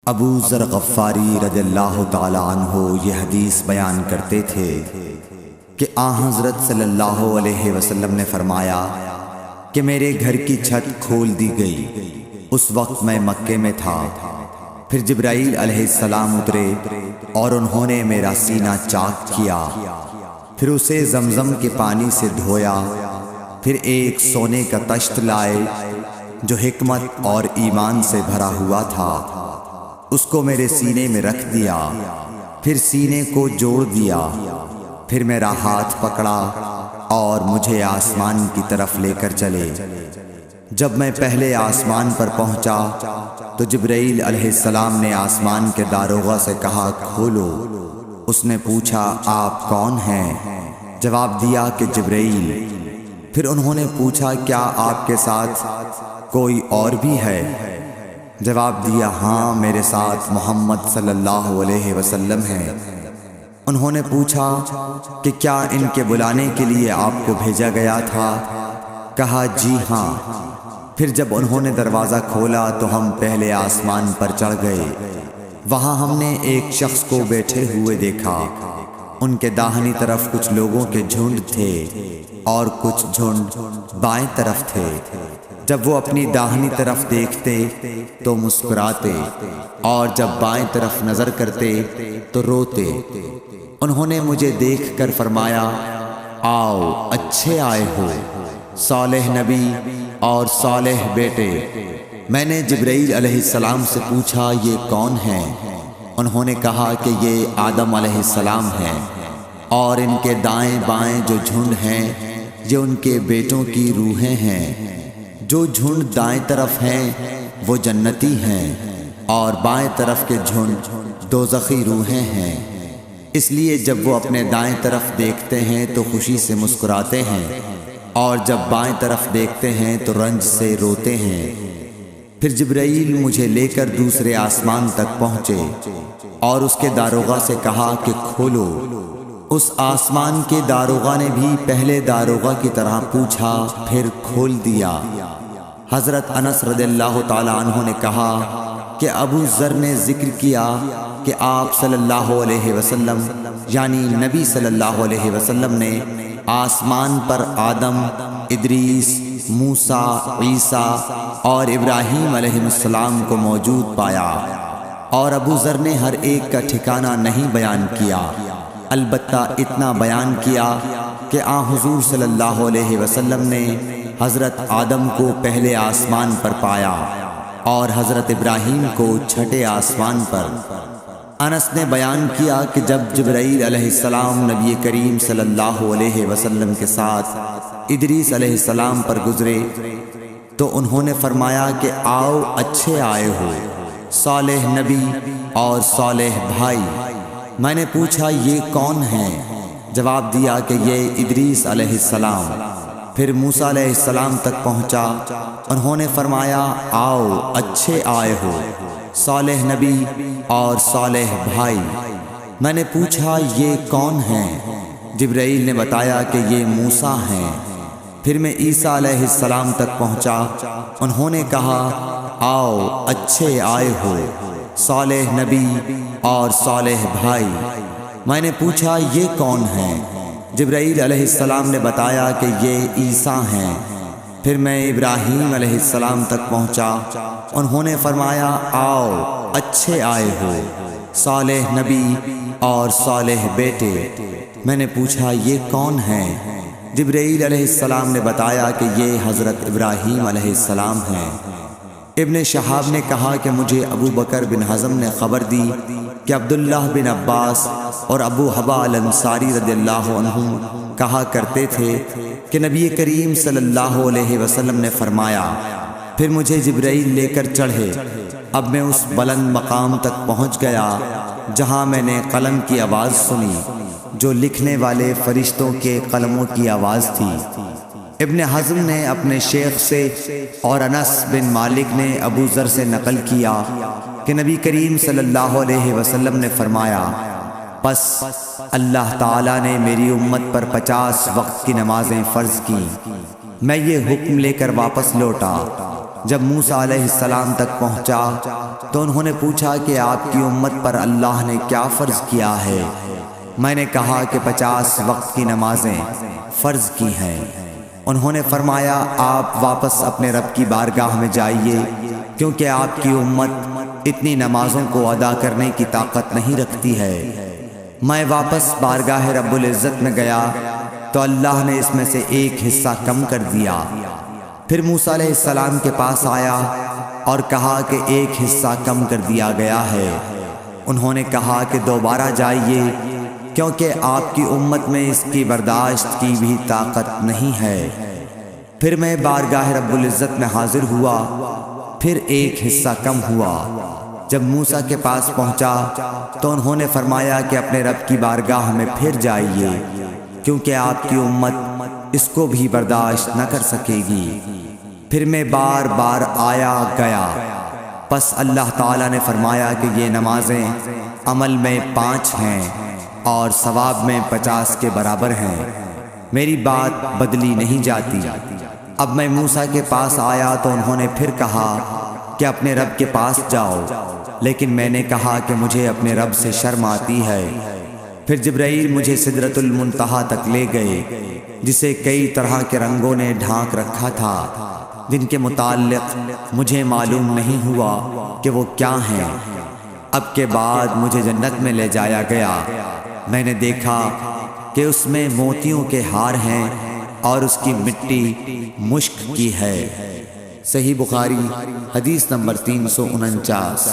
ابو ذر غفاری رضی اللہ تعالی عنہ یہ حدیث بیان کرتے تھے کہ آن حضرت صلی اللہ علیہ وسلم نے فرمایا کہ میرے گھر کی چھت کھول دی گئی۔ اس وقت میں مکے میں تھا۔ پھر جبرائیل علیہ السلام اترے اور انہوں نے میرا سینہ چاک کیا، پھر اسے زمزم کے پانی سے دھویا، پھر ایک سونے کا طشت لائے جو حکمت اور ایمان سے بھرا ہوا تھا، اس کو میرے سینے میں رکھ دیا، پھر سینے کو جوڑ دیا، پھر میرا ہاتھ پکڑا اور مجھے آسمان کی طرف لے کر چلے۔ جب میں پہلے آسمان پر پہنچا تو جبرائیل علیہ السلام نے آسمان کے داروغہ سے کہا کھولو۔ اس نے پوچھا آپ کون ہیں؟ جواب دیا کہ جبرائیل۔ پھر انہوں نے پوچھا کیا آپ کے ساتھ کوئی اور بھی ہے؟ جواب دیا ہاں میرے ساتھ محمد صلی اللہ علیہ وسلم ہے۔ انہوں نے پوچھا کہ کیا ان کے بلانے کے لیے آپ کو بھیجا گیا تھا؟ کہا جی ہاں۔ پھر جب انہوں نے دروازہ کھولا تو ہم پہلے آسمان پر چڑھ گئے۔ وہاں ہم نے ایک شخص کو بیٹھے ہوئے دیکھا۔ ان کے داہنی طرف کچھ لوگوں کے جھنڈ تھے اور کچھ جھنڈ بائیں طرف تھے۔ جب وہ اپنی داہنی طرف دیکھتے تو مسکراتے اور جب بائیں طرف نظر کرتے تو روتے۔ انہوں نے مجھے دیکھ کر فرمایا آؤ اچھے آئے ہو، صالح نبی اور صالح بیٹے۔ میں نے جبرائیل علیہ السلام سے پوچھا یہ کون ہیں؟ انہوں نے کہا کہ یہ آدم علیہ السلام ہیں، اور ان کے دائیں بائیں جو جھنڈ ہیں یہ ان کے بیٹوں کی روحیں ہیں۔ جو جھنڈ دائیں طرف ہیں وہ جنتی ہیں اور بائیں طرف کے جھنڈ دوزخی روحیں ہیں۔ اس لیے جب وہ اپنے دائیں طرف دیکھتے ہیں تو خوشی سے مسکراتے ہیں، اور جب بائیں طرف دیکھتے ہیں تو رنج سے روتے ہیں۔ پھر جبرائیل مجھے لے کر دوسرے آسمان تک پہنچے اور اس کے داروغہ سے کہا کہ کھولو۔ اس آسمان کے داروغہ نے بھی پہلے داروغہ کی طرح پوچھا، پھر کھول دیا۔ حضرت انس رضی اللہ تعالی عنہ نے کہا کہ ابو ذر نے ذکر کیا کہ آپ صلی اللہ علیہ وسلم یعنی نبی صلی اللہ علیہ وسلم نے آسمان پر آدم، ادریس، موسیٰ، عیسیٰ اور ابراہیم علیہ السلام کو موجود پایا، اور ابو ذر نے ہر ایک کا ٹھکانہ نہیں بیان کیا، البتہ اتنا بیان کیا کہ حضور صلی اللہ علیہ وسلم نے حضرت آدم کو پہلے آسمان پر پایا اور حضرت ابراہیم کو چھٹے آسمان پر۔ انس نے بیان کیا کہ جب جبرائیل علیہ السلام نبی کریم صلی اللہ علیہ وسلم کے ساتھ ادریس علیہ السلام پر گزرے تو انہوں نے فرمایا کہ آؤ اچھے آئے ہو، صالح نبی اور صالح بھائی۔ میں نے پوچھا یہ کون ہیں؟ جواب دیا کہ یہ ادریس علیہ السلام۔ پھر موسیٰ علیہ السلام تک پہنچا۔ انہوں نے فرمایا آؤ اچھے آئے ہو، صالح نبی اور صالح بھائی۔ میں نے پوچھا یہ کون ہیں؟ جبرائیل نے بتایا کہ یہ موسیٰ ہیں۔ پھر میں عیسیٰ علیہ السلام تک پہنچا۔ انہوں نے کہا آؤ اچھے آئے ہو، صالح نبی اور صالح بھائی۔ میں نے پوچھا یہ کون ہیں؟ جبرائیل علیہ السلام نے بتایا کہ یہ عیسیٰ ہیں۔ پھر میں ابراہیم علیہ السلام تک پہنچا۔ انہوں نے فرمایا آؤ اچھے آئے ہو، صالح نبی اور صالح بیٹے۔ میں نے پوچھا یہ کون ہیں؟ جبرائیل علیہ السلام نے بتایا کہ یہ حضرت ابراہیم علیہ السلام ہیں۔ ابن شہاب نے کہا کہ مجھے ابو بکر بن حزم نے خبر دی کہ عبداللہ بن عباس اور ابو حبا الانصاری رضی اللہ عنہ کہا کرتے تھے کہ نبی کریم صلی اللہ علیہ وسلم نے فرمایا، پھر مجھے جبرائیل لے کر چڑھے۔ اب میں اس بلند مقام تک پہنچ گیا جہاں میں نے قلم کی آواز سنی جو لکھنے والے فرشتوں کے قلموں کی آواز تھی۔ ابن حزم نے اپنے شیخ سے اور انس بن مالک نے ابو ذر سے نقل کیا کہ نبی کریم صلی اللہ علیہ وسلم نے فرمایا، پس اللہ تعالیٰ نے میری امت پر 50 وقت کی نمازیں فرض کی۔ میں یہ حکم لے کر واپس لوٹا جب موسیٰ علیہ السلام تک پہنچا تو انہوں نے پوچھا کہ آپ کی امت پر اللہ نے کیا فرض کیا ہے؟ میں نے کہا کہ 50 وقت کی نمازیں فرض کی ہیں۔ انہوں نے فرمایا آپ واپس اپنے رب کی بارگاہ میں جائیے، کیونکہ آپ کی امت اتنی نمازوں کو ادا کرنے کی طاقت نہیں رکھتی ہے۔ میں واپس بارگاہ رب العزت میں گیا تو اللہ نے اس میں سے ایک حصہ کم کر دیا۔ پھر موسیٰ علیہ السلام کے پاس آیا اور کہا کہ ایک حصہ کم کر دیا گیا ہے۔ انہوں نے کہا کہ دوبارہ جائیے، کیونکہ آپ کی امت میں اس کی برداشت کی بھی طاقت نہیں ہے۔ پھر میں بارگاہ رب العزت میں حاضر ہوا، پھر ایک حصہ کم ہوا۔ جب موسیٰ کے پاس پہنچا تو انہوں نے فرمایا کہ اپنے رب کی بارگاہ میں پھر جائیے، کیونکہ آپ کی امت اس کو بھی برداشت نہ کر سکے گی۔ پھر میں بار بار آیا گیا، پس اللہ تعالیٰ نے فرمایا کہ یہ نمازیں عمل میں 5 ہیں اور ثواب میں 50 کے برابر ہیں، میری بات بدلی نہیں جاتی۔ اب میں موسیٰ کے پاس آیا تو انہوں نے پھر کہا کہ اپنے رب کے پاس جاؤ، لیکن میں نے کہا کہ مجھے اپنے رب سے شرم آتی ہے۔ پھر جبرائیل مجھے سدرۃ المنتہا تک لے گئے، جسے کئی طرح کے رنگوں نے ڈھانک رکھا تھا، جن کے متعلق مجھے معلوم نہیں ہوا کہ وہ کیا ہیں۔ اب کے بعد مجھے جنت میں لے جایا گیا، میں نے دیکھا کہ اس میں موتیوں کے ہار ہیں اور اس کی مٹی مشک کی ہے۔ صحیح بخاری حدیث نمبر 349۔